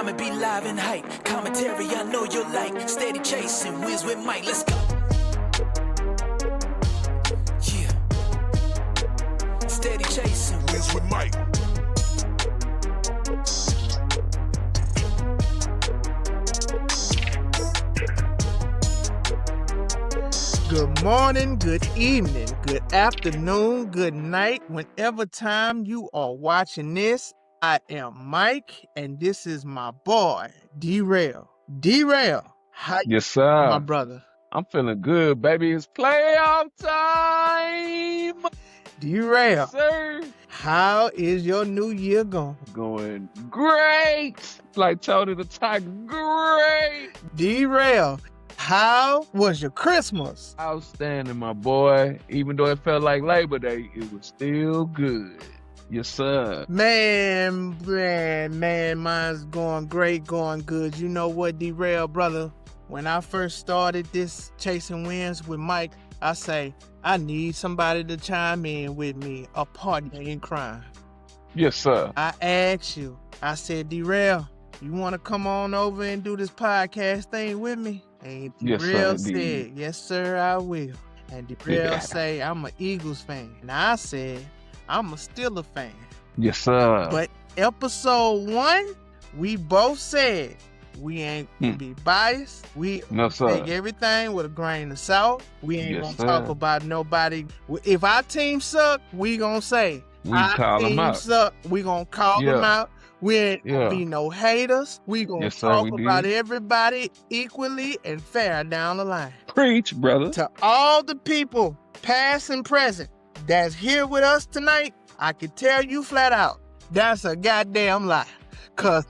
I'ma be live and hype. Commentary, I know you'll like. Steady chasing, wins with Mike. Let's go. Yeah. Steady chasing, wins with Mike. Good morning, good evening, good afternoon, good night. Whenever time you are watching this, I am Mike, and this is my boy, D-Rel. D-Rel, how you Yes, doing, my sir. brother? I'm feeling good, baby. It's playoff time. D-Rel, Yes, sir. how is your new year going? Going great. Like Tony the Tiger, great. D-Rel, how was your Christmas? Outstanding, my boy. Even though it felt like Labor Day, it was still good. Yes, sir. Man, mine's going great, going good. You know what, D-Rel, brother? When I first started this Chasing Wins with Mike, I say, I need somebody to chime in with me, a partner in crime. Yes, sir. I asked you, I said, D-Rel, you want to come on over and do this podcast thing with me? And Yes, sir, D-Rel indeed. said, yes, sir, I will. And D-Rel say, I'm an Eagles fan. And I said, I'm a Steelers fan. Yes, sir. But episode 1, we both said we ain't gonna be biased. We No, sir. take everything with a grain of salt. We ain't Yes, gonna sir. talk about nobody. If our team suck, we gonna say We our call them team out. suck. We gonna call them Yeah. out. We ain't Yeah. gonna be no haters. We gonna Yes, sir, talk we about did. everybody equally and fair down the line. Preach, brother. To all the people, past and present, that's here with us tonight, I can tell you flat out, that's a goddamn lie. Cause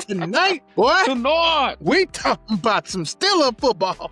tonight, boy, Tonight. we talking about some Steelers football.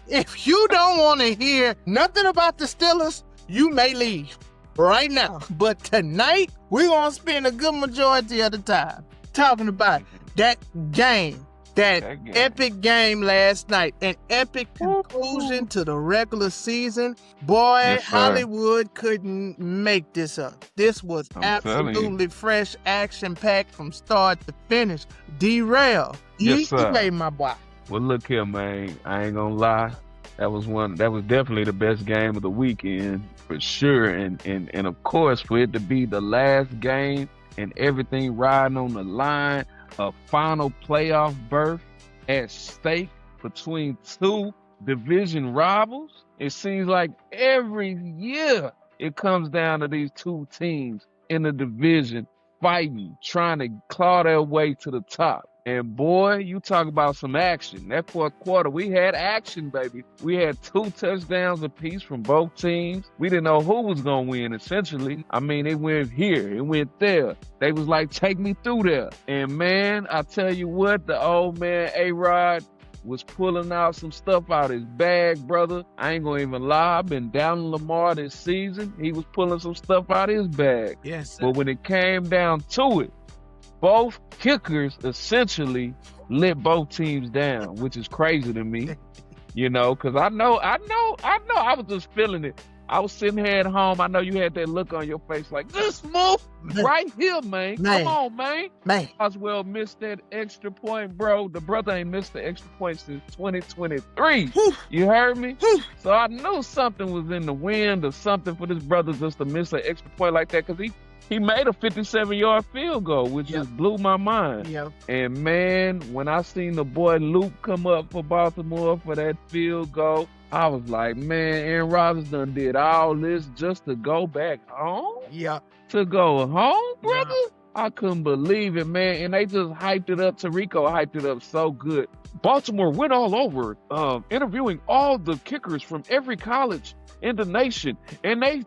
If you don't want to hear nothing about the Steelers, you may leave right now. But tonight, we're gonna spend a good majority of the time talking about that game. That game. epic game last night, an epic conclusion to the regular season. Boy, Yes, sir. Hollywood couldn't make this up. This was I'm telling you. absolutely fresh, action-packed from start to finish. D-Rel, Yes, sir. play my boy. Well, look here, man. I ain't gonna lie. That was definitely the best game of the weekend for sure. And of course, for it to be the last game and everything riding on the line, a final playoff berth at stake between two division rivals. It seems like every year it comes down to these two teams in the division fighting, trying to claw their way to the top. And boy, you talk about some action. That fourth quarter, we had action, baby. We had 2 touchdowns apiece from both teams. We didn't know who was going to win, essentially. I mean, it went here, it went there. They was like, take me through there. And man, I tell you what, the old man A-Rod was pulling out some stuff out his bag, brother. I ain't gonna even lie. I've been down on Lamar this season. He was pulling some stuff out of his bag. Yes, sir. But when it came down to it, both kickers essentially let both teams down, which is crazy to me, you know, because I know, I was just feeling it. I was sitting here at home. I know you had that look on your face like, this move right here, man. Come on, man. Oswell missed that extra point, bro. The brother ain't missed the extra point since 2023. Whew. You heard me? Whew. So I knew something was in the wind or something for this brother just to miss an extra point like that, because he made a 57-yard field goal, which just blew my mind. Yep. And man, when I seen the boy Luke come up for Baltimore for that field goal, I was like, man, Aaron Rodgers done did all this just to go back home? Yeah. To go home, brother? Yeah. I couldn't believe it, man. And they just hyped it up. Tirico hyped it up so good. Baltimore went all over, interviewing all the kickers from every college in the nation. And they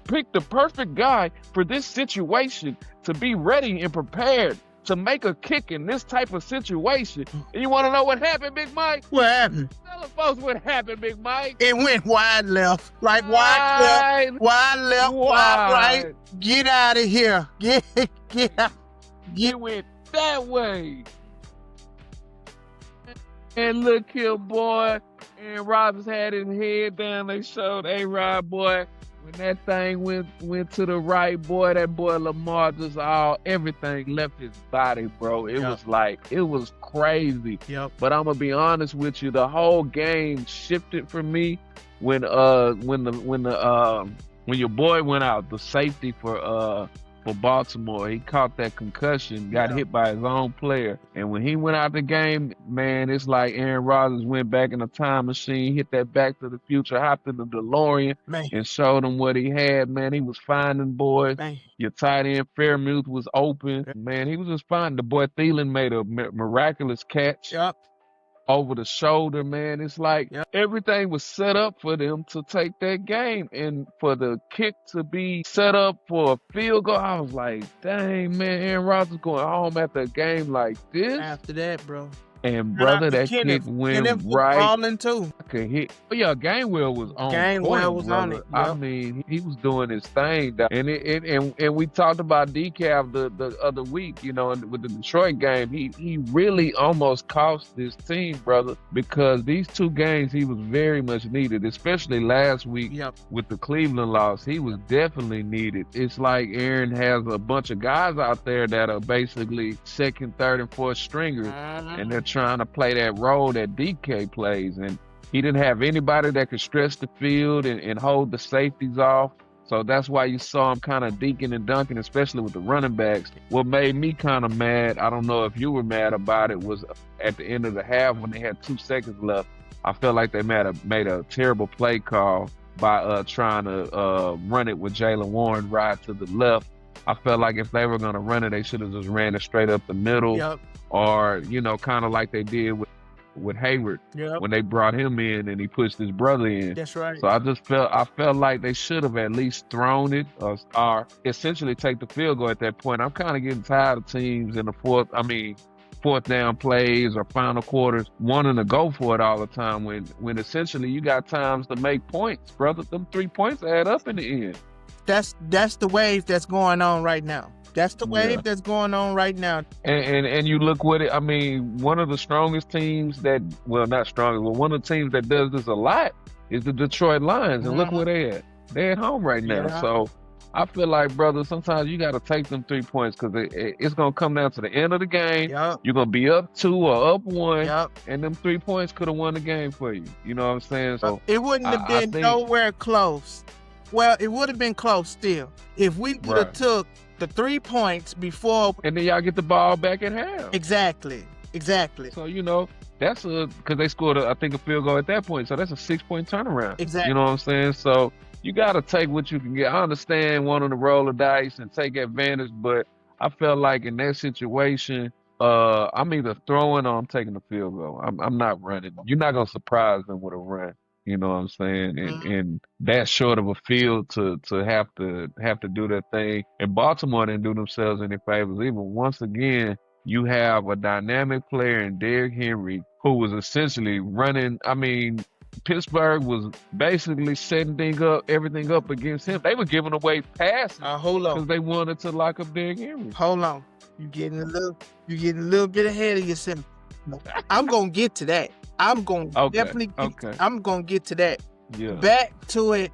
picked the perfect guy for this situation to be ready and prepared to make a kick in this type of situation. And you want to know what happened, Big Mike? What happened? Tell the folks what happened, Big Mike. It went wide left. Like wide left, wide right. Get out of here. Get out. It went that way. And look here, boy. And Rodgers had his head down. They showed A-Rod, boy. When that thing went to the right, that boy Lamar just everything left his body, bro. It was crazy. Yep. But I'm gonna be honest with you, the whole game shifted for me when your boy went out, the safety for Baltimore. He caught that concussion, got hit by his own player. And when he went out the game, man, it's like Aaron Rodgers went back in a time machine, hit that Back to the Future, hopped in the DeLorean, and showed him what he had, man. He was finding boys. Man. Your tight end, Fairmouth, was open. Man, he was just fine. The boy Thielen made a miraculous catch. Yep. Over the shoulder, man. It's like everything was set up for them to take that game, and for the kick to be set up for a field goal. I was like, dang, man, Aaron Rodgers going home after a game like this. After that, bro. And brother, that kick went right. Falling too. I could hit. Oh yeah, Gainwell was on. Gainwell was on it. Yep. I mean, he was doing his thing, and we talked about Decaf the other week. You know, with the Detroit game, he really almost cost this team, brother, because these two games he was very much needed, especially last week with the Cleveland loss. He was definitely needed. It's like Aaron has a bunch of guys out there that are basically second, third, and fourth stringers, and they're trying to play that role that DK plays, and he didn't have anybody that could stretch the field and hold the safeties off. So that's why you saw him kind of deking and dunking, especially with the running backs. What made me kind of mad, I don't know if you were mad about it, was at the end of the half when they had 2 seconds left. I felt like they made a terrible play call by trying to run it with Jaylen Warren right to the left. I felt like if they were going to run it, they should have just ran it straight up the middle. Or, you know, kind of like they did with Hayward when they brought him in and he pushed his brother in. That's right. So I felt like they should have at least thrown it or essentially take the field goal at that point. I'm kind of getting tired of teams in the fourth down plays or final quarters wanting to go for it all the time when essentially you got times to make points, brother. Them 3 points add up in the end. That's the wave that's going on right now. That's the wave that's going on right now. And you look with it, I mean, one of the strongest teams not strongest, but one of the teams that does this a lot is the Detroit Lions. And look where they're at. They're at home right now. Yeah. So I feel like, brother, sometimes you got to take them 3 points because it's going to come down to the end of the game. You're going to be up 2 or up 1, and them 3 points could have won the game for you. You know what I'm saying? So it wouldn't have been nowhere close. Well, it would have been close still if we would have took the 3 points before. And then y'all get the ball back at half. Exactly. So, you know, that's because they scored, I think, a field goal at that point. So that's a 6-point turnaround. Exactly. You know what I'm saying? So you got to take what you can get. I understand wanting to roll the dice and take advantage, but I felt like in that situation, I'm either throwing or I'm taking the field goal. I'm not running. You're not going to surprise them with a run. You know what I'm saying? And that short of a field to have to do that thing. And Baltimore didn't do themselves any favors. Even once again, you have a dynamic player in Derrick Henry who was essentially running. I mean, Pittsburgh was basically setting everything up against him. They were giving away passes because they wanted to lock up Derrick Henry. Hold on. You're getting a little bit ahead of yourself. I'm gonna get to that. I'm gonna I'm gonna get to that. Yeah. Back to it.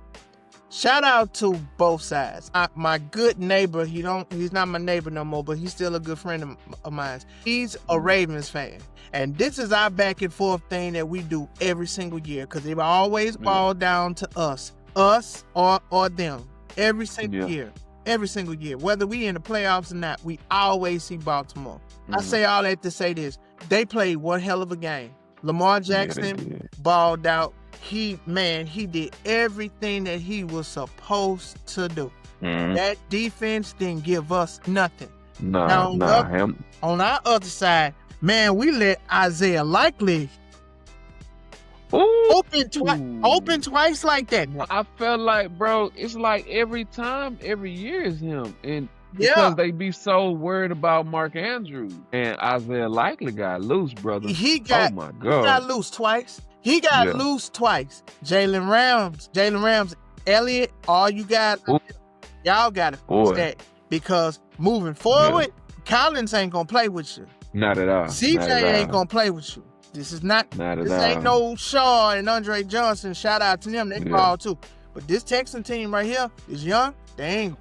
Shout out to both sides. My good neighbor, he's not my neighbor no more, but he's still a good friend of mine. He's a Ravens fan. And this is our back and forth thing that we do every single year because they always boil down to us or them every single year. Every single year, whether we in the playoffs or not, we always see Baltimore. I say all that to say this. They played one hell of a game. Lamar Jackson balled out. He did everything that he was supposed to do. That defense didn't give us nothing. On our other side, man, we let Isaiah Likely open twice like that. I felt like, bro, it's like every year is him. And because they be so worried about Mark Andrews. And Isaiah Likely got loose, brother. He got loose twice. Jalen Rams, Elliott, all you got, y'all got to fix that. Because moving forward, Collins ain't going to play with you. Not at all. CJ ain't going to play with you. This is not this ain't no Shaw and Andre Johnson. Shout out to them. They ball too. But this Texan team right here is young. They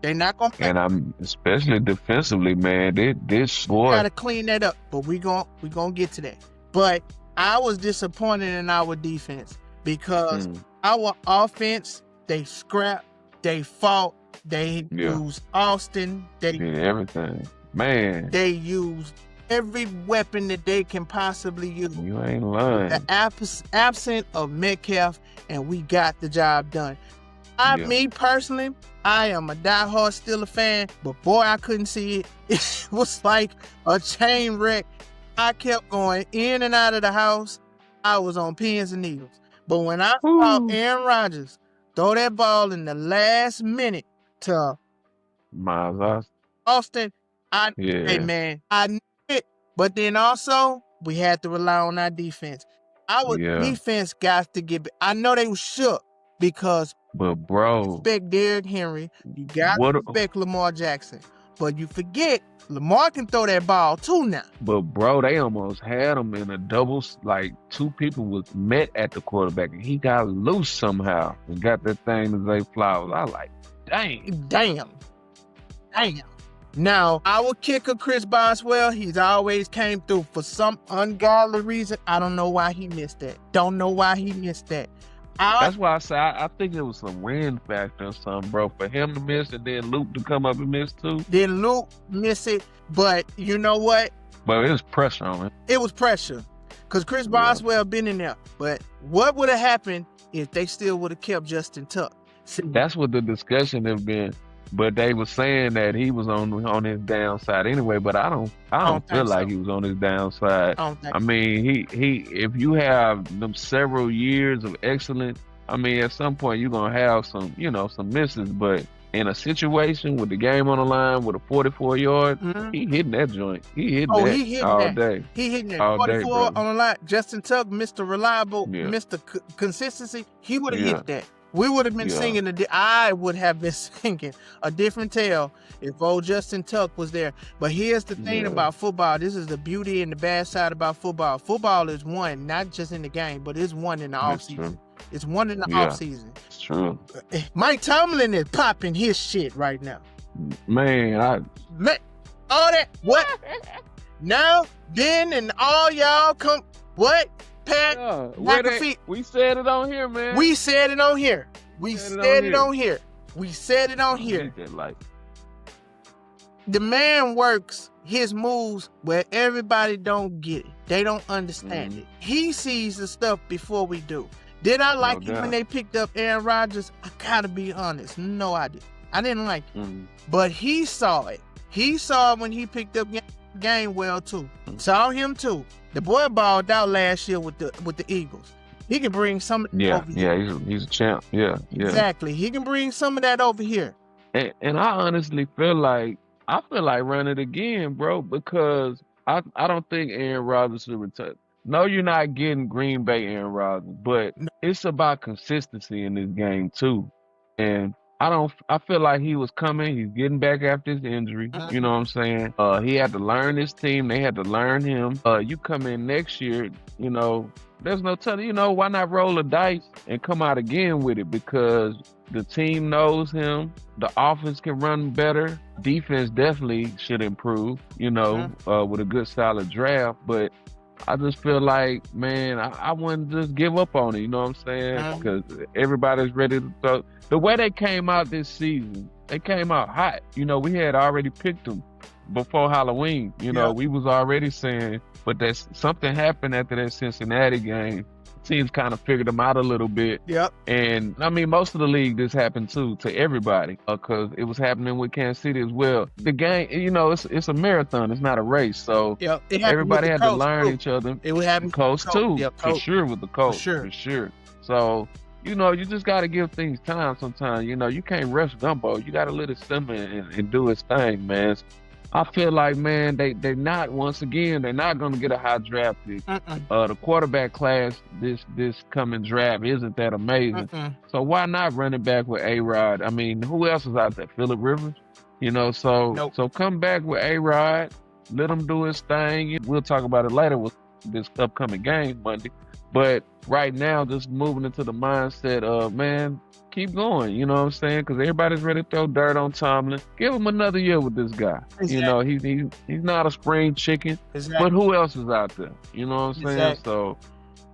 not gonna play. And I'm especially defensively, man. This boy gotta clean that up. But we gonna get to that. But I was disappointed in our defense because our offense, they scrapped, they fought, they used Austin, they did everything. Man. They used every weapon that they can possibly use. You ain't lying. The absent of Metcalf, and we got the job done. Me personally, I am a diehard Steelers fan, but boy, I couldn't see it. It was like a chain wreck. I kept going in and out of the house. I was on pins and needles. But when I saw Aaron Rodgers throw that ball in the last minute to Miles Austin, hey man, I knew it. But then also, we had to rely on our defense. Our defense got to get. I know they were shook because, but bro, you respect Derrick Henry, you got to respect Lamar Jackson. But you forget, Lamar can throw that ball too now. But bro, they almost had him in a double. Like two people was met at the quarterback, and he got loose somehow and got that thing to Zay Flowers. I like, damn. Now, our kicker, Chris Boswell, he's always came through for some ungodly reason. I don't know why he missed that. That's why I say I think it was some wind factor or something, bro. For him to miss and then Luke to come up and miss too. Then Luke miss it, but you know what? But it was pressure on him. It was pressure because Chris Boswell been in there. But what would have happened if they still would have kept Justin Tuck? That's what the discussion have been. But they were saying that he was on his downside anyway. But I don't feel like he was on his downside. I mean, he if you have them several years of excellence, I mean, at some point you're gonna have some misses. But in a situation with the game on the line with a 44 yard, he hitting that joint. He hitting that all day. He hitting that all 44 day, on the line. Justin Tuck, Mr. Reliable, Mr. Consistency, he would have hit that. We would have been singing, I would have been singing a different tale if old Justin Tuck was there. But here's the thing about football. This is the beauty and the bad side about football. Football is won, not just in the game, but it's won in the offseason. It's won in the offseason. It's true. Mike Tomlin is popping his shit right now. Man, all that, what? Now, then, and all y'all come, what? Pat, we said it on here, man. We said it on here. The man works his moves where everybody don't get it. They don't understand it. He sees the stuff before we do. Did I like it when they picked up Aaron Rodgers? I gotta be honest. No, I didn't. I didn't like it. But he saw it. He saw it when he picked up Gainwell too. Saw him too. The boy balled out last year with the Eagles. He can bring some of that over here. He's a champ. Yeah. Exactly. He can bring some of that over here. And I honestly feel like running it again, bro, because I don't think Aaron Rodgers should retire. No, you're not getting Green Bay Aaron Rodgers, but it's about consistency in this game too. And I feel like he was coming. He's getting back after his injury. You know what I'm saying? He had to learn his team. They had to learn him. You come in next year, there's no telling, why not roll the dice and come out again with it? Because the team knows him. The offense can run better. Defense definitely should improve, with a good solid draft. But I just feel like, man, I wouldn't just give up on it. You know what I'm saying? Because everybody's ready to throw. The way they came out this season, they came out hot. We had already picked them before Halloween. We was already saying, but something happened after that Cincinnati game. Teams kind of figured them out a little bit. Yep. And I mean, most of the league, this happened too, to everybody, because it was happening with Kansas City as well. The game, it's a marathon. It's not a race. So everybody had to learn each other. It would happen. Coach too, for sure, with the coach. For sure. So, you just got to give things time sometimes. You can't rush Gumbo. You got to let it simmer and do its thing, man. I feel like, man, they're not going to get a high draft pick. The quarterback class this coming draft isn't that amazing. So why not run it back with A-Rod? I mean, who else is out there? Phillip Rivers? So come back with A-Rod. Let him do his thing. We'll talk about it later with this upcoming game Monday. But right now, just moving into the mindset of, man, keep going. You know what I'm saying? Because everybody's ready to throw dirt on Tomlin. Give him another year with this guy. You know, he's not a spring chicken. But who else is out there? You know what I'm saying? So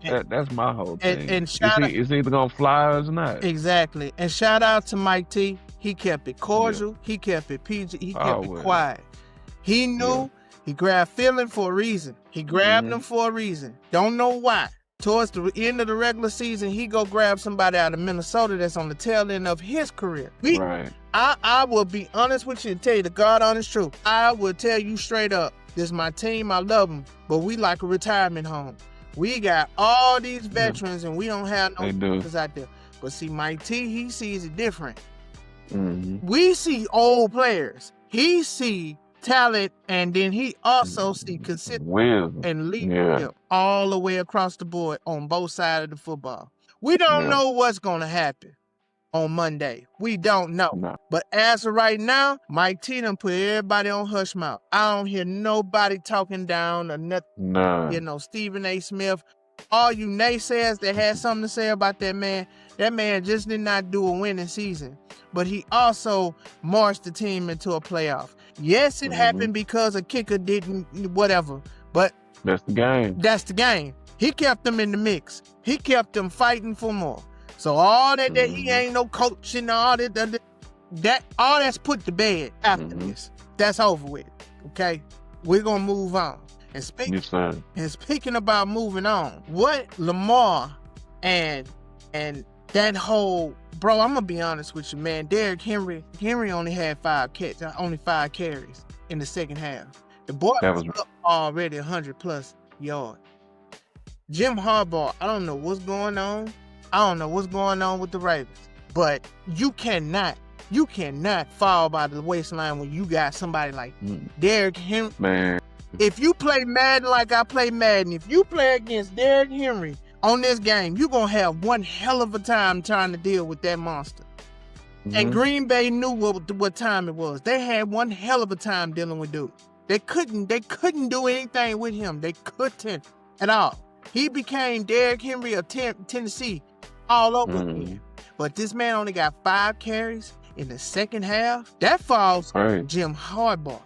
that's my whole thing. And It's either gonna fly or it's not. Exactly. And shout out to Mike T. He kept it cordial. He kept it PG. He kept it quiet. He knew he grabbed Feeling for a reason. He grabbed him for a reason. Don't know why. Towards the end of the regular season, he go grab somebody out of Minnesota that's on the tail end of his career. Right. I will be honest with you and tell you the God honest truth. I will tell you straight up, this is my team, I love them, but we like a retirement home. We got all these veterans and we don't have no veterans out there. But see, Mike T, he sees it different. We see old players. He see talent, and then he also see consistency and leadership all the way across the board on both sides of the football. We don't know what's going to happen on Monday. We don't know. No. But as of right now, Mike T done put everybody on hush mouth. I don't hear nobody talking down or nothing. No. You know, Stephen A. Smith, all you naysayers that had something to say about that man just did not do a winning season. But he also marched the team into a playoff. Yes, it happened because a kicker didn't whatever, but that's the game. That's the game. He kept them in the mix. He kept them fighting for more. So all that he ain't no coach and all that all that's put to bed after this. That's over with. Okay? We're gonna move on. And speaking about moving on, what Lamar and that whole, bro, I'm gonna be honest with you, man. Derrick Henry only had 5 carries in the second half. The boy was up already 100+ yards. Jim Harbaugh, I don't know what's going on. I don't know what's going on with the Ravens, but you cannot fall by the waistline when you got somebody like Derrick Henry. Man, if you play Madden like I play Madden, if you play against Derrick Henry on this game, you're going to have one hell of a time trying to deal with that monster. And Green Bay knew what time it was. They had one hell of a time dealing with dude. They couldn't do anything with him. They couldn't at all. He became Derrick Henry of Tennessee all over again. But this man only got 5 carries in the second half. That falls on Jim Harbaugh.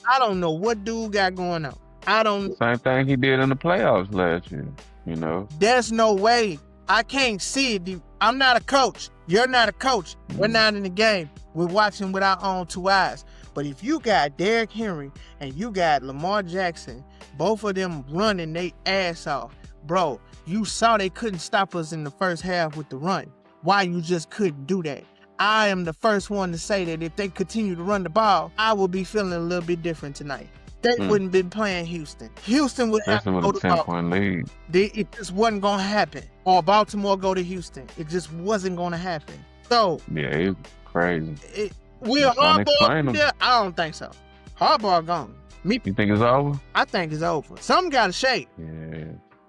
I don't know what dude got going on. I don't. Same thing he did in the playoffs last year. You know, there's no way. I can't see it. I'm not a coach. You're not a coach. We're not in the game. We're watching with our own 2 eyes. But if you got Derrick Henry and you got Lamar Jackson, both of them running their ass off, bro, you saw they couldn't stop us in the first half with the run. Why you just couldn't do that? I am the first one to say that if they continue to run the ball, I will be feeling a little bit different tonight. They wouldn't been playing Houston. Houston would have to go to 10-point lead. It just wasn't going to happen. Or Baltimore go to Houston. It just wasn't going to happen. So yeah, it's crazy. Will Harbaugh there? I don't think so. Harbaugh gone. You think it's over? I think it's over. Something got to shake. Yeah.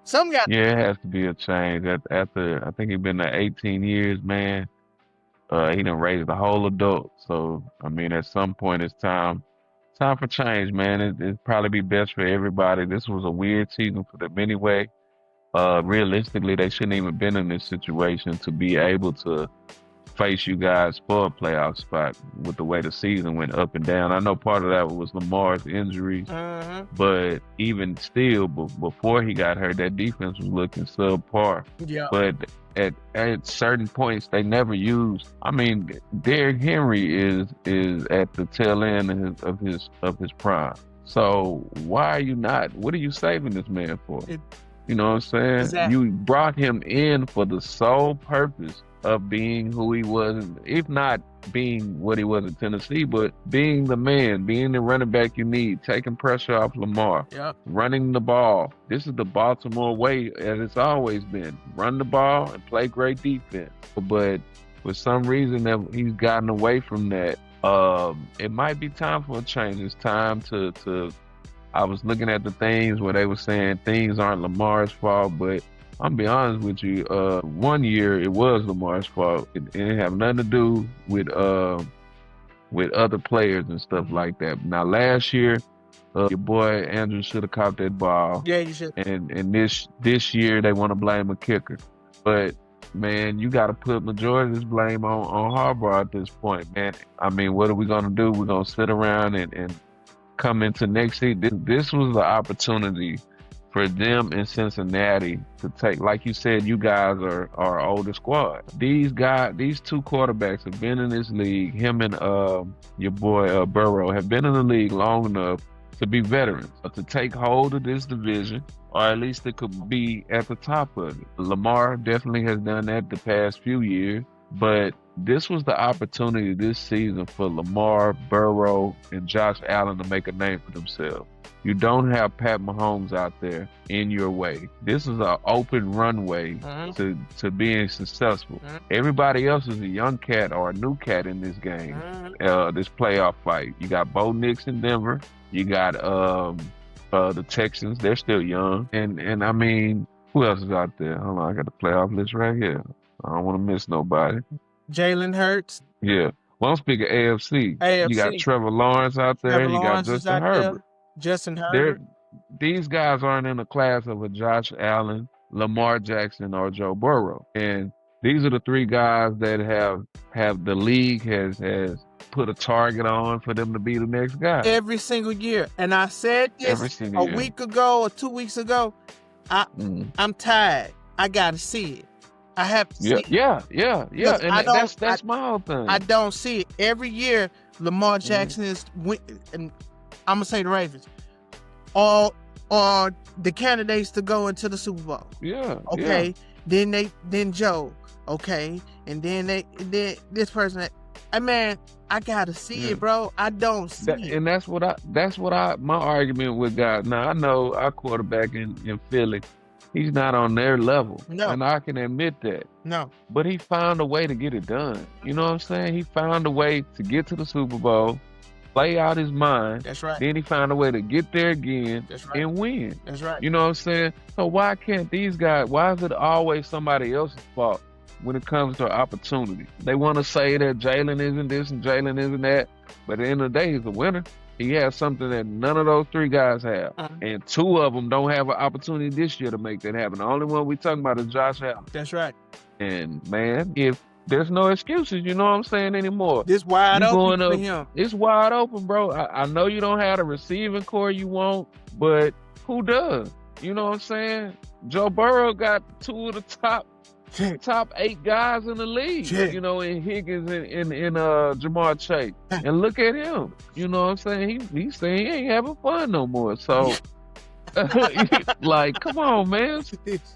It has to be a change. After I think he's been there 18 years, man. He done raised the whole adult. So I mean, at some point, it's time for change, man. It'd probably be best for everybody. This was a weird season for them anyway. Realistically, they shouldn't even been in this situation to be able to face you guys for a playoff spot with the way the season went up and down. I know part of that was Lamar's injuries, but even still, before he got hurt, that defense was looking subpar. Yeah. But at certain points, they never used. I mean, Derrick Henry is at the tail end of his prime. So why are you not? What are you saving this man for? You know what I'm saying? Exactly. You brought him in for the sole purpose of being who he was, if not being what he was in Tennessee, but being the man, being the running back you need, taking pressure off Lamar, running the ball. This is the Baltimore way, as it's always been. Run the ball and play great defense. But for some reason that he's gotten away from that. It might be time for a change. It's time to I was looking at the things where they were saying things aren't Lamar's fault, but I'm gonna be honest with you. 1 year it was Lamar's fault. It didn't have nothing to do with other players and stuff like that. Now last year, Your boy Andrew should have caught that ball. Yeah, you should. And this year they want to blame a kicker. But man, you got to put majority of this blame on Harbaugh at this point, man. I mean, what are we gonna do? We're gonna sit around and come into next season. This was the opportunity for them in Cincinnati to take, like you said, you guys are our older squad. These two quarterbacks have been in this league. Him and your boy Burrow have been in the league long enough to be veterans, to take hold of this division, or at least it could be at the top of it. Lamar definitely has done that the past few years, but this was the opportunity this season for Lamar, Burrow, and Josh Allen to make a name for themselves. You don't have Pat Mahomes out there in your way. This is an open runway to being successful. Everybody else is a young cat or a new cat in this game, this playoff fight. You got Bo Nix in Denver. You got the Texans. They're still young. And I mean, who else is out there? Hold on, I got the playoff list right here. I don't want to miss nobody. Jalen Hurts. Yeah. Well, I'm speaking AFC. You got Trevor Lawrence out there. You got Justin Herbert. Justin Herbert. These guys aren't in the class of a Josh Allen, Lamar Jackson, or Joe Burrow. And these are the three guys that have the league has put a target on for them to be the next guy. Every single year. And I said this a week ago or 2 weeks ago. I'm tired. I gotta see it. I have to see it. Yeah. And that's my whole thing. I don't see it. Every year, Lamar Jackson is, and I'm gonna say the Ravens, are the candidates to go into the Super Bowl. Yeah. Okay. Yeah. Then Joe. Okay. And then this person. Man, I gotta see it, bro. I don't see it. And that's what my argument with God. Now I know our quarterback in Philly, he's not on their level. No. And I can admit that. No. But he found a way to get it done. You know what I'm saying? He found a way to get to the Super Bowl, play out his mind. That's right. Then he found a way to get there again. That's right. And win. That's right. You know what I'm saying? So why can't these guys, why is it always somebody else's fault when it comes to opportunity? They want to say that Jalen isn't this and Jalen isn't that, but at the end of the day, he's a winner. He has something that none of those three guys have. And two of them don't have an opportunity this year to make that happen. The only one we talking about is Josh Allen. That's right. And, man, if there's no excuses, you know what I'm saying, anymore. This wide open for him. It's wide open, bro. I know you don't have the receiving core you want, but who does? You know what I'm saying? Joe Burrow got two of the top 8 guys in the league, you know, in Higgins and Jamar Chase. And look at him. You know what I'm saying? He's saying he ain't having fun no more. So, like, come on, man.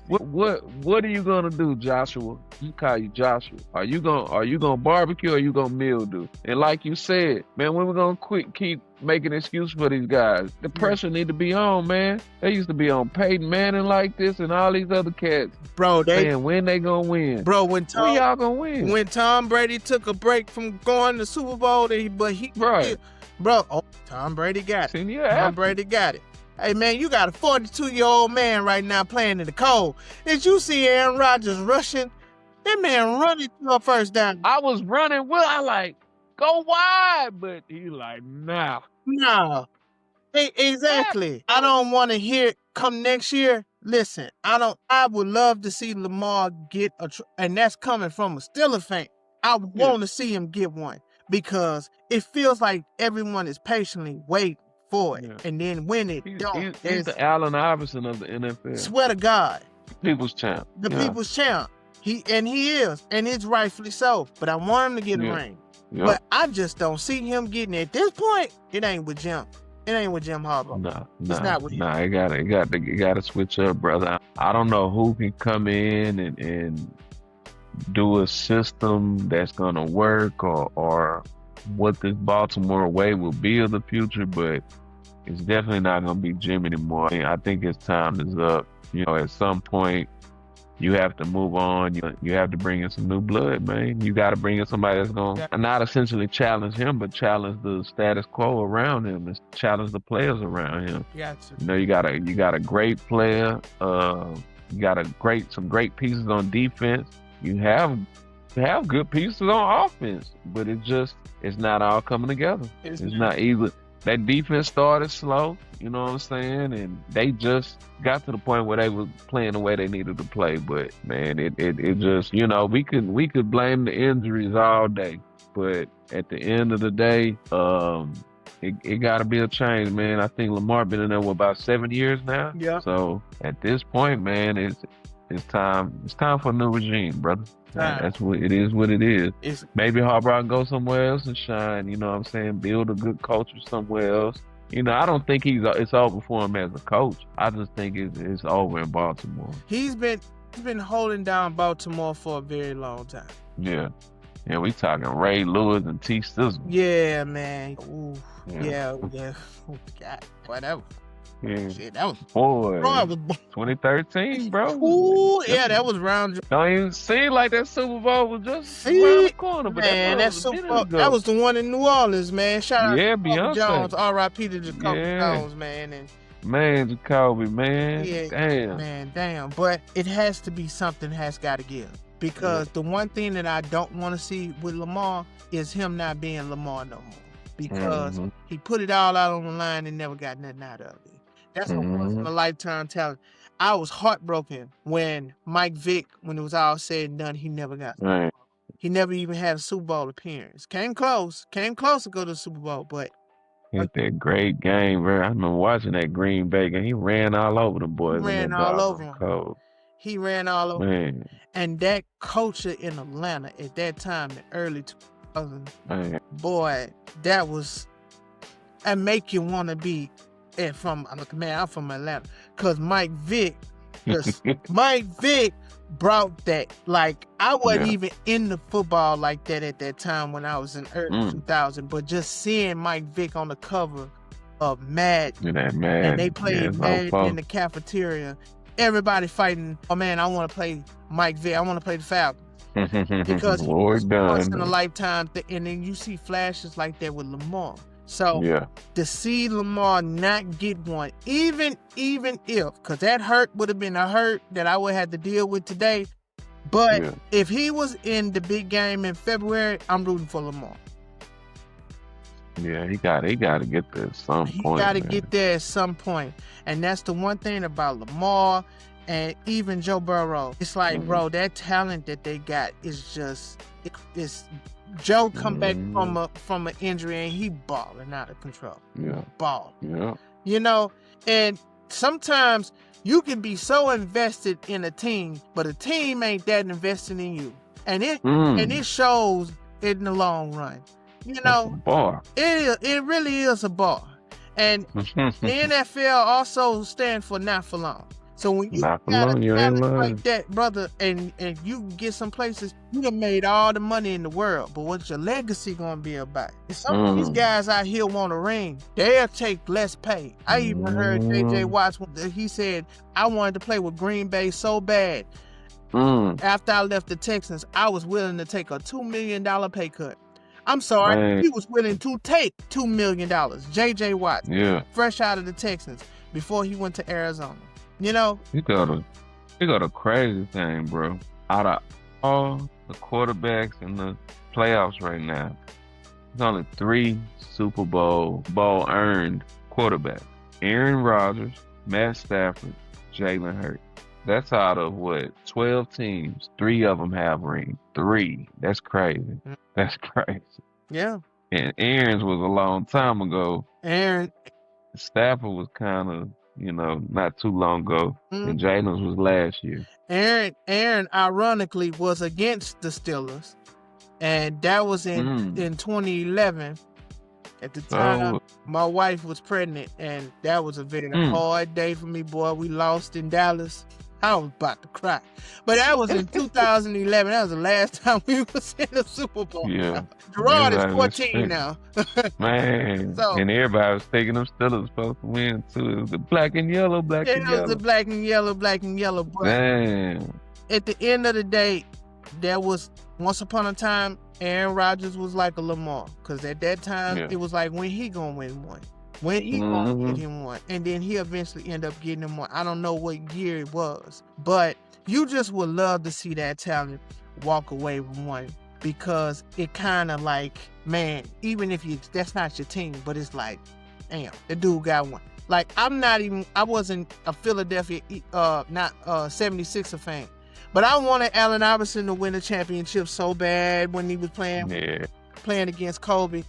What are you gonna do, Joshua? You call you Joshua. Are you gonna barbecue or are you gonna mildew? And like you said, man, when we gonna keep making excuses for these guys? The pressure need to be on, man. They used to be on Peyton Manning like this and all these other cats. Bro, when they gonna win? Bro, when y'all gonna win? When Tom Brady took a break from going to Super Bowl, Tom Brady got it. Tom Brady got it. Hey, man, you got a 42-year-old man right now playing in the cold. Did you see Aaron Rodgers rushing? That man running to a first down. I was running. I like, go wide, but he like, nah. No. Exactly. I don't want to hear come next year. Listen, I would love to see Lamar get and that's coming from a Steelers fan. I want to see him get one because it feels like everyone is patiently waiting for it. Yeah. And then when it don't, he's the Allen Iverson of the NFL. Swear to God. People's champ. The people's champ. He is, and it's rightfully so. But I want him to get a ring. Yeah. But I just don't see him getting it. At this point, it ain't with Jim. It ain't with Jim Harbaugh. No, it's not with him. Nah, you gotta switch up, brother. I don't know who can come in and do a system that's gonna work or what this Baltimore way will be of the future, but it's definitely not going to be Jim anymore. I think his time is up. You know, at some point, you have to move on. You have to bring in some new blood, man. You got to bring in somebody that's going to not essentially challenge him, but challenge the status quo around him and challenge the players around him. Gotcha. You know, you got a great player. You got some great pieces on defense. You have good pieces on offense, but it's not all coming together. It's not either. that defense started slow, you know what I'm saying? And they just got to the point where they were playing the way they needed to play. But man, it just, we could blame the injuries all day. But at the end of the day, it got to be a change, man. I think Lamar been in there for about 7 years now. Yeah. So at this point, man, it's time. It's time for a new regime, brother. That's what it is. What it is. Maybe Harbaugh can go somewhere else and shine. You know what I'm saying? Build a good culture somewhere else. I don't think it's over for him as a coach. I just think it's over in Baltimore. He's been holding down Baltimore for a very long time. Yeah. Yeah, we talking Ray Lewis and T. Sizzle. Yeah, man. Ooh, yeah. Oh, God, whatever. Yeah. Shit, that was 2013, bro. Ooh, yeah, that was round. Don't even seem like that Super Bowl was just around the corner, but man, that Super Bowl, that was the one in New Orleans, man. Shout out to Beyonce Jones, R.I.P. to Jacoby Jones, man, Jacoby, man. Yeah, damn. But it has to be something has got to give. Because the one thing that I don't want to see with Lamar is him not being Lamar no more. Because he put it all out on the line and never got nothing out of it. That's a once-in-a-lifetime talent. I was heartbroken when Mike Vick, when it was all said and done, he never got Super Bowl. He never even had a Super Bowl appearance. Came close to go to the Super Bowl, but it's that great game, bro. I remember watching that Green Bay game. He ran all over the boys. He ran all over them. He ran all over them. And that culture in Atlanta at that time, the early 2000s, boy, that make you want to be I'm from Atlanta. Because Mike Vick brought that. Like, I wasn't even into football like that at that time when I was in early 2000, but just seeing Mike Vick on the cover of Madden, and they played Madden in the cafeteria, everybody fighting, oh man, I want to play Mike Vick, I want to play the Falcons. Because it's once in a lifetime and then you see flashes like that with Lamar. So to see Lamar not get one, even if, because that hurt would have been a hurt that I would have to deal with today. But if he was in the big game in February, I'm rooting for Lamar. Yeah, he got to get there at some point. He got to get there at some point. And that's the one thing about Lamar and even Joe Burrow. It's like, bro, that talent that they got is just, it's Joe come back from an injury and he balling out of control. Balling. And sometimes you can be so invested in a team, but a team ain't that invested in you. And it shows in the long run. It really is a bar. And the NFL also stands for not for long. So when you got a talent like that, brother, and you get some places, you done made all the money in the world, but what's your legacy gonna be about? And some of these guys out here want a ring, they'll take less pay. I even heard J.J. Watts, he said, I wanted to play with Green Bay so bad. After I left the Texans, I was willing to take a $2 million pay cut. I'm sorry, he was willing to take $2 million. J.J. Watts, fresh out of the Texans, before he went to Arizona. You got a crazy thing, bro. Out of all the quarterbacks in the playoffs right now, there's only 3 Super Bowl earned quarterbacks: Aaron Rodgers, Matt Stafford, Jalen Hurts. That's out of 12 teams. 3 of them have rings. 3. That's crazy. That's crazy. Yeah. And Aaron's was a long time ago. Aaron. Stafford was kind of, not too long ago. And Jalen's was last year. Aaron, ironically, was against the Steelers. And that was in 2011. At the time, my wife was pregnant. And that was a very hard day for me, boy. We lost in Dallas. I was about to cry. But that was in 2011. That was the last time we was in the Super Bowl. Yeah. Gerard is 14 now. Man. And everybody was thinking them Steelers supposed to win too. It was the black and yellow. It was the black and yellow. But at the end of the day, there was, once upon a time, Aaron Rodgers was like a Lamar. Because at that time, it was like, when he gonna win one? When he gonna get him one? And then he eventually ended up getting him one. I don't know what year it was. But you just would love to see that talent walk away with one. Because it kind of like, man, even if that's not your team, but it's like, Damn, the dude got one. Like, I wasn't a Philadelphia, 76er fan. But I wanted Allen Iverson to win the championship so bad when he was playing against Kobe.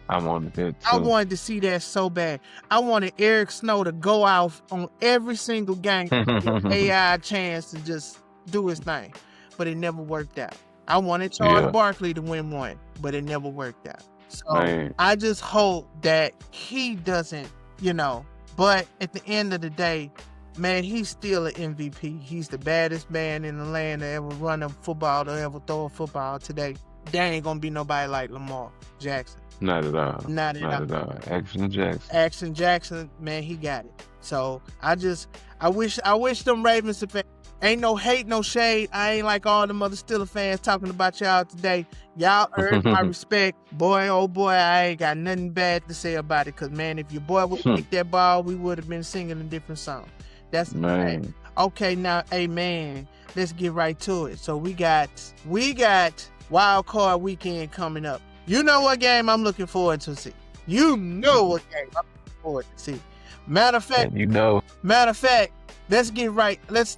I wanted that too. I wanted to see that so bad. I wanted Eric Snow to go out on every single game, give AI a chance to just do his thing. But it never worked out. I wanted Charles Barkley to win one, but it never worked out. So I just hope that he doesn't, but at the end of the day, man, he's still an MVP. He's the baddest man in the land to ever run a football, to ever throw a football today. There ain't gonna be nobody like Lamar Jackson. Not at all. Not at all. Action Jackson, man, he got it. So I wish them Ravens fans. Ain't no hate, no shade. I ain't like all them other Steelers fans talking about y'all today. Y'all earned my respect. Boy, oh boy, I ain't got nothing bad to say about it. Because, man, if your boy would kick that ball, we would have been singing a different song. That's man. Okay, now, hey, man, let's get right to it. So we got Wild Card Weekend coming up. You know what game I'm looking forward to see. You know what game I'm looking forward to see. Matter of fact, let's get right. Let's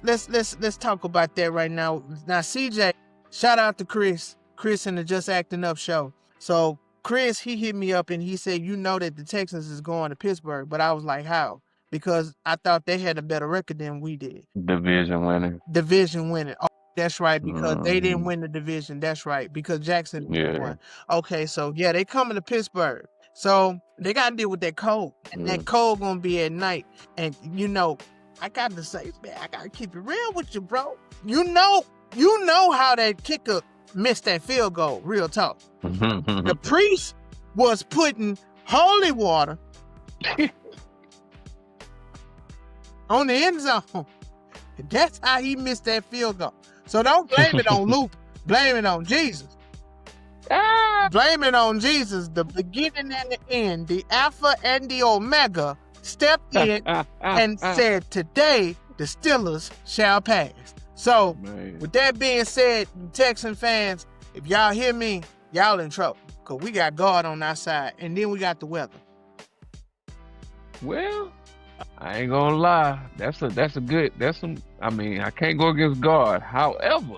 talk about that right now. Now, CJ, shout out to Chris in the Just Acting Up show. So Chris, he hit me up and he said, that the Texans is going to Pittsburgh, but I was like, how? Because I thought they had a better record than we did. Division winning. Oh, that's right, because they didn't win the division. That's right, because Jackson won. Okay, so they coming to Pittsburgh. So they got to deal with that cold. And that cold going to be at night. And, I got to say, man, I got to keep it real with you, bro. You know how that kicker missed that field goal, real talk. The priest was putting holy water on the end zone. That's how he missed that field goal. So don't blame it on Luke. Blame it on Jesus. Blame it on Jesus. The beginning and the end, the Alpha and the Omega, stepped in and said, today the Steelers shall pass. So, with that being said, Texan fans, if y'all hear me, y'all in trouble. Because we got God on our side. And then we got the weather. Well, I ain't gonna lie. I can't go against God. However,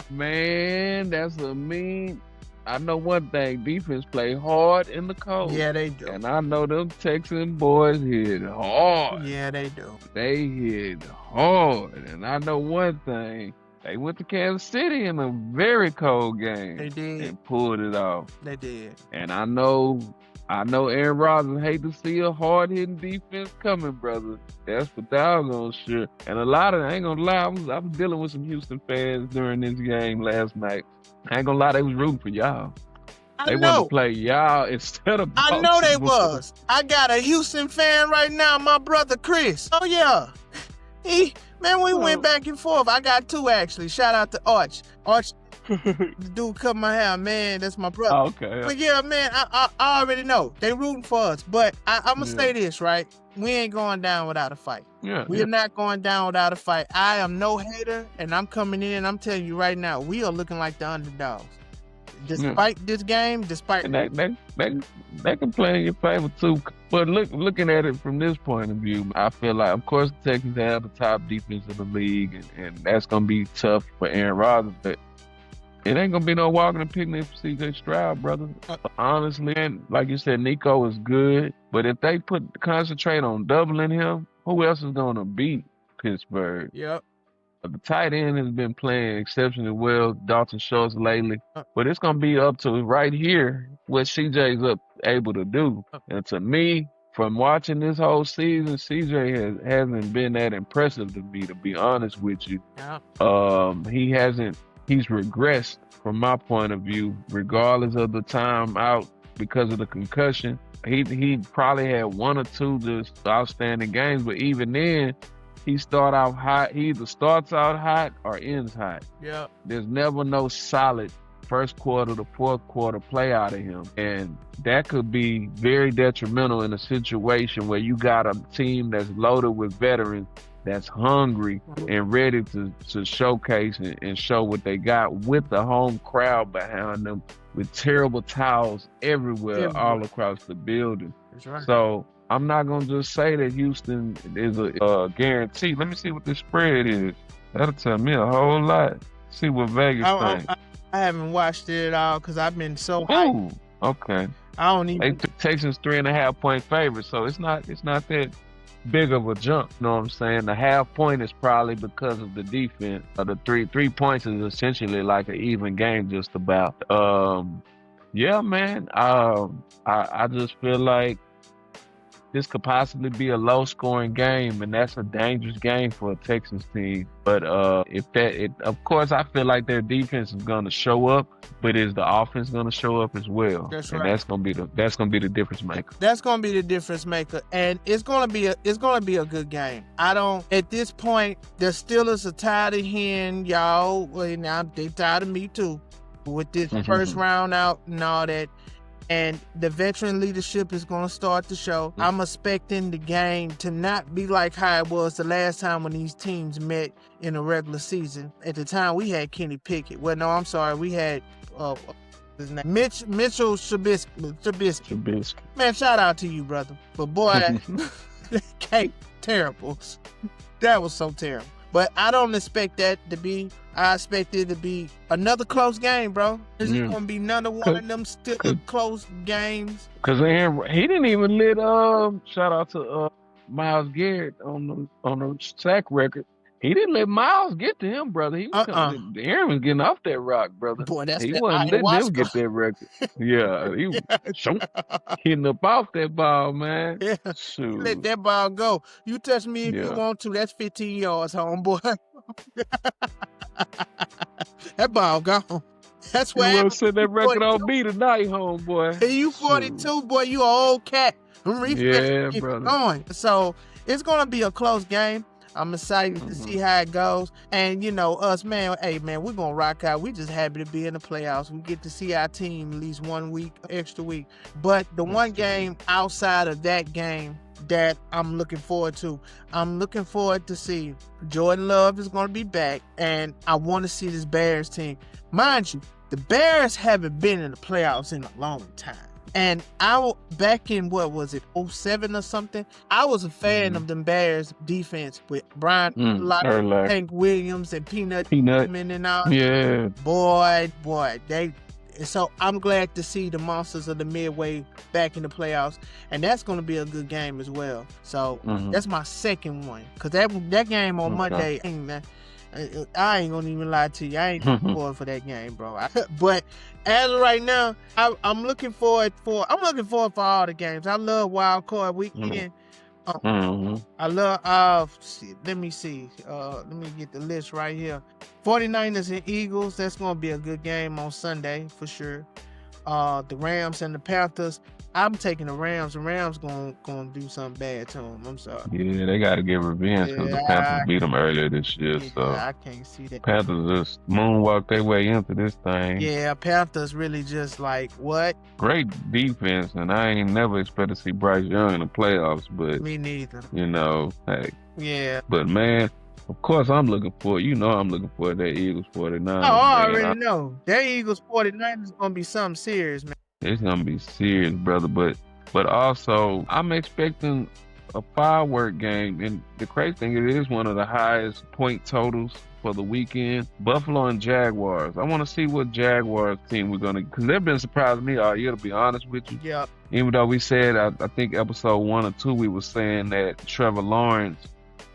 man, I know one thing, defense play hard in the cold. Yeah, they do. And I know them Texan boys hit hard. Yeah, they do. They hit hard. And I know one thing, they went to Kansas City in a very cold game. They did. And pulled it off. They did. And I know Aaron Rodgers hate to see a hard-hitting defense coming, brother. That's for doggone sure. And I ain't gonna lie, I was dealing with some Houston fans during this game last night. I ain't gonna lie, they was rooting for y'all. They wanted to play y'all instead of Baltimore. I know they was. I got a Houston fan right now, my brother Chris. Oh, yeah. We went back and forth. I got two, actually. Shout out to Arch. The dude cut my hair, man. That's my brother. Oh, okay. But yeah, man, I already know. They rooting for us. But I'm going to say this, right? We ain't going down without a fight. We're not going down without a fight. I am no hater, and I'm coming in and I'm telling you right now, we are looking like the underdogs. Despite this game, and they can play in your favor too. But looking at it from this point of view, I feel like, of course, the Texans have the top defense in the league, and that's going to be tough for Aaron Rodgers. But it ain't going to be no walking and picnic for C.J. Stroud, brother. Honestly, and like you said, Nico is good. But if they concentrate on doubling him, who else is going to beat Pittsburgh? Yep. The tight end has been playing exceptionally well, Dalton Schultz lately. But it's going to be up to right here what CJ's able to do. And to me, from watching this whole season, CJ hasn't been that impressive to me, to be honest with you. Yeah. He's regressed from my point of view, regardless of the time out because of the concussion. He probably had one or two just outstanding games, but even then, he start out hot. He either starts out hot or ends hot. Yeah. There's never no solid first quarter to fourth quarter play out of him. And that could be very detrimental in a situation where you got a team that's loaded with veterans that's hungry and ready to showcase and show what they got with the home crowd behind them, with terrible towels everywhere all across the building. That's right. So I'm not gonna just say that Houston is a guarantee. Let me see what the spread is. That'll tell me a whole lot. See what Vegas think. I haven't watched it at all because I've been so hyped. Ooh, okay. I don't even. Texans 3.5-point favorite, so it's not that big of a jump. You know what I'm saying? The half point is probably because of the defense. The 3 points is essentially like an even game, just about. Yeah, man. I just feel like this could possibly be a low-scoring game, and that's a dangerous game for a Texans team. But of course, I feel like their defense is going to show up, but is the offense going to show up as well? That's and right. that's going to be the difference maker. That's going to be the difference maker, and it's going to be a good game. At this point, the Steelers are tired of hearing y'all. Well, now they tired of me too, with this first round out and all that. And the veteran leadership is going to start to show. I'm expecting the game to not be like how it was the last time when these teams met in a regular season. At the time, we had Kenny Pickett. Well, no, I'm sorry. We had his name, Mitchell Trubisky. Man, shout out to you, brother. But boy, that game, terrible. That was so terrible. But I don't expect that to be. I expect it to be another close game, bro. It's going to be another one of them still close games. Because he didn't even let shout out to Myles Garrett on the sack record. He didn't let Myles get to him, brother. He was Aaron was getting off that rock, brother. Boy, he wasn't letting him get that record. Yeah, he was hitting up off that ball, man. Yeah, shoot. Let that ball go. You touch me if you want to. That's 15 yards, homeboy. That ball gone. That's why you want to set that record on me tonight, homeboy. Hey, you 42, boy. You an old cat. Yeah, brother. Going. So it's gonna be a close game. I'm excited to see how it goes. And, you know, us, man, hey, man, we're going to rock out. We just happy to be in the playoffs. We get to see our team at least 1 week, extra week. But the one game outside of that game that I'm looking forward to, I'm looking forward to see Jordan Love is going to be back. And I want to see this Bears team. Mind you, the Bears haven't been in the playoffs in a long time. And back in, what was it, 2007 or something, I was a fan of them Bears defense with Brian Hank Williams and Peanut and all. Yeah. Boy, so I'm glad to see the Monsters of the Midway back in the playoffs, and that's going to be a good game as well. So that's my second one, because that game on Monday, I ain't gonna even lie to you. I ain't looking forward for that game, bro. But as of right now, I'm looking forward for all the games. I love Wild Card Weekend. I love. Let me see. Let me get the list right here. 49ers and Eagles. That's gonna be a good game on Sunday for sure. The Rams and the Panthers. I'm taking the Rams. The Rams gonna do something bad to them. I'm sorry. Yeah, they got to get revenge because the Panthers beat them earlier this year. Yeah, so I can't see that. Panthers just moonwalked their way into this thing. Yeah, Panthers really just like what? Great defense, and I ain't never expect to see Bryce Young in the playoffs. But me neither. You know, hey. Yeah. But man, of course I'm looking for. You know, I'm looking for that Eagles 49ers. Oh, I already know that Eagles 49ers is gonna be something serious, man. It's gonna be serious, brother. But also, I'm expecting a firework game, and the crazy thing, it is one of the highest point totals for the weekend. Buffalo and Jaguars. I want to see what Jaguars team we're gonna, because they've been surprising me all year, to be honest with you. Yeah. Even though we said, I think episode 1 or 2, we were saying that Trevor Lawrence,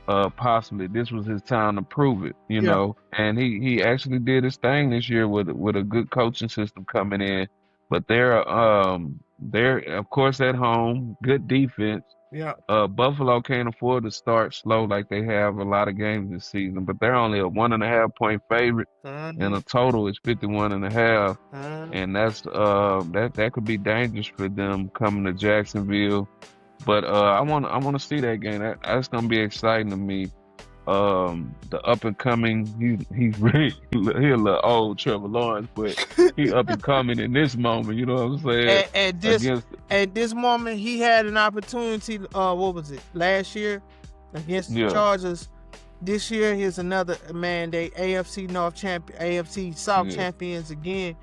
possibly this was his time to prove it, you know, and he actually did his thing this year with a good coaching system coming in. But they're of course at home, good defense. Yeah. Buffalo can't afford to start slow like they have a lot of games this season, but they're only a 1.5 point favorite, and the total is 51.5, and that's that could be dangerous for them coming to Jacksonville. But I want to see that game. That's gonna be exciting to me. The up and coming, he's really a little old Trevor Lawrence, but he up and coming in this moment. You know what I'm saying? At this moment, he had an opportunity. What was it, last year against the Chargers this year, here's another man. They AFC North champion, AFC South Yeah. champions again.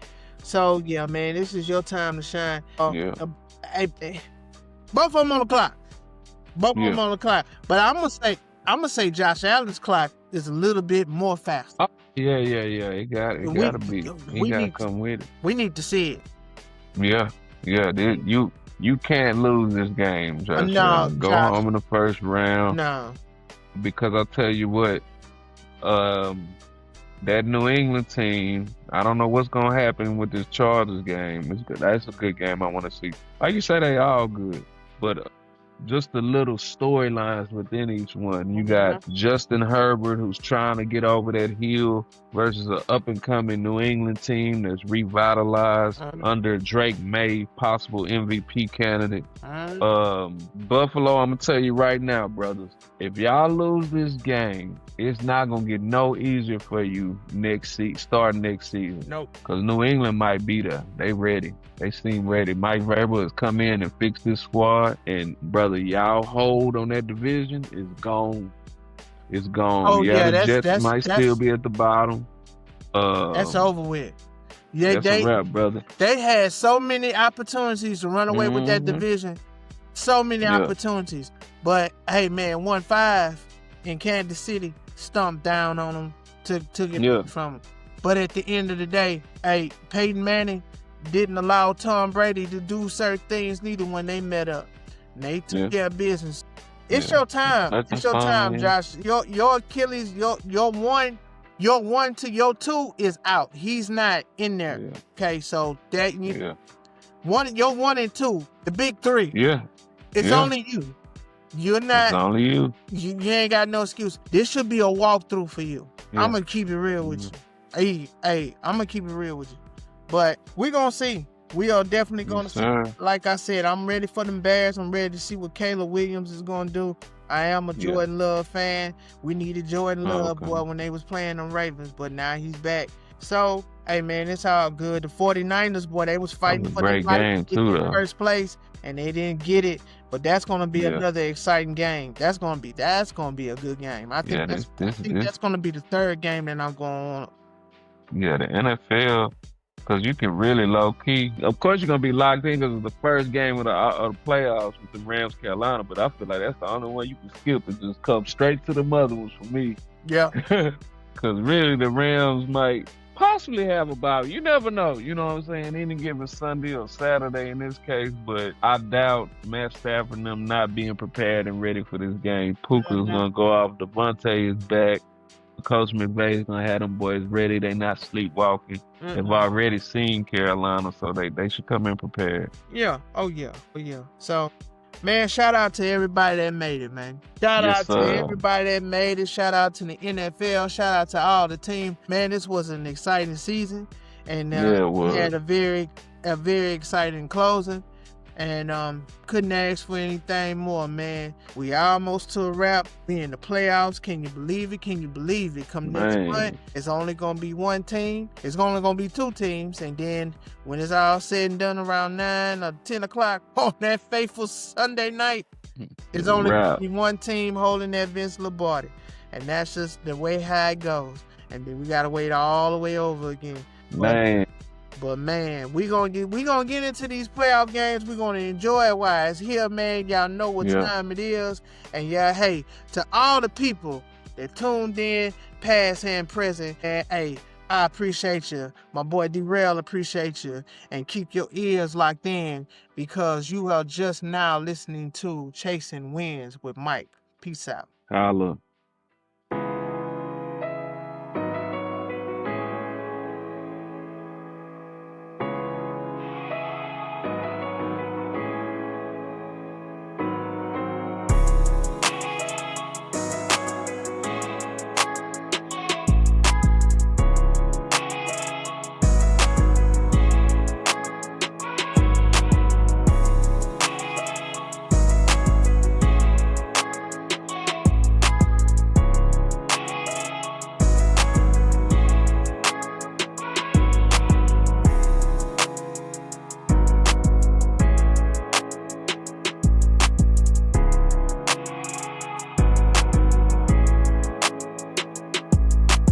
So yeah, man, this is your time to shine. Yeah. Both of them on the clock. Both of Yeah. them on the clock. But I'm gonna say Josh Allen's clock is a little bit more fast. Oh, yeah. It gotta be. He gotta come with it. We need to see it. Yeah. You can't lose this game, Josh. No, Go Josh. home in the first round. No. Because I'll tell you what, that New England team, I don't know what's gonna happen with this Chargers game. It's good. That's a good game I want to see. Like you say, they all good, but just the little storylines within each one. You got Justin Herbert, who's trying to get over that hill, versus an up-and-coming New England team that's revitalized under Drake May, possible MVP candidate. Buffalo, I'm going to tell you right now, brothers, if y'all lose this game, it's not going to get no easier for you starting next season. Nope. Because New England might be there. They ready. They seem ready. Mike Vrabel has come in and fixed this squad. And, brother, y'all hold on that division is gone. It's gone. Oh, the Jets might still be at the bottom. That's over with. That's a wrap, brother. They had so many opportunities to run away with that division. So many opportunities. But, hey, man, 1-5 in Kansas City stomped down on them, took it from them. But at the end of the day, hey, Peyton Manning didn't allow Tom Brady to do certain things neither when they met up. And they took care of business. It's your time. It's your time, Josh. Your Achilles, your one to your two is out. He's not in there. Yeah. Okay, so that your 1 and 2, the big 3. Yeah. It's only you. You're not. It's only you. You ain't got no excuse. This should be a walkthrough for you. Yeah. I'm gonna keep it real with you. Hey, I'm gonna keep it real with you. But we're gonna see. We are definitely gonna see. Like I said, I'm ready for them Bears. I'm ready to see what Caleb Williams is gonna do. I am a Jordan Love fan. We needed Jordan Love, boy, when they was playing them Ravens, but now he's back. So, hey, man, it's all good. The 49ers, boy, they was fighting for the game too, in first place, and they didn't get it. But that's going to be another exciting game. That's going to be a good game. I think that's going to be the third game that I'm going on. Yeah, the NFL, because you can really low-key. Of course, you're going to be locked in because it's the first game of the playoffs with the Rams, Carolina, but I feel like that's the only one you can skip and just come straight to the mother ones for me. Yeah. Because really, the Rams might possibly have a bye. You never know. You know what I'm saying? Any given Sunday or Saturday in this case, but I doubt Matt Stafford and them not being prepared and ready for this game. Puka's going to go off. Devontae is back. Coach McVay's going to have them boys ready. They not sleepwalking. They've already seen Carolina, so they should come in prepared. Yeah. Oh, yeah. So, man, shout out to everybody that made it, man. Shout out to everybody that made it. Shout out to the NFL. Shout out to all the team. Man, this was an exciting season. And we had a very exciting closing. And couldn't ask for anything more, man. We almost to a wrap. We in the playoffs. Can you believe it? Come next month, it's only going to be one team. It's only going to be 2 teams. And then when it's all said and done around 9 or 10 o'clock on that fateful Sunday night, it's only going to be one team holding that Vince Lombardi. And that's just the way how it goes. And then we got to wait all the way over again. But man, we gonna get into these playoff games. We're gonna enjoy it while it's here, man. Y'all know what time it is. And hey, to all the people that tuned in, past and present, and hey, I appreciate you. My boy D-Rel appreciate you. And keep your ears locked in because you are just now listening to Chasing Wins with Mike. Peace out. Holla.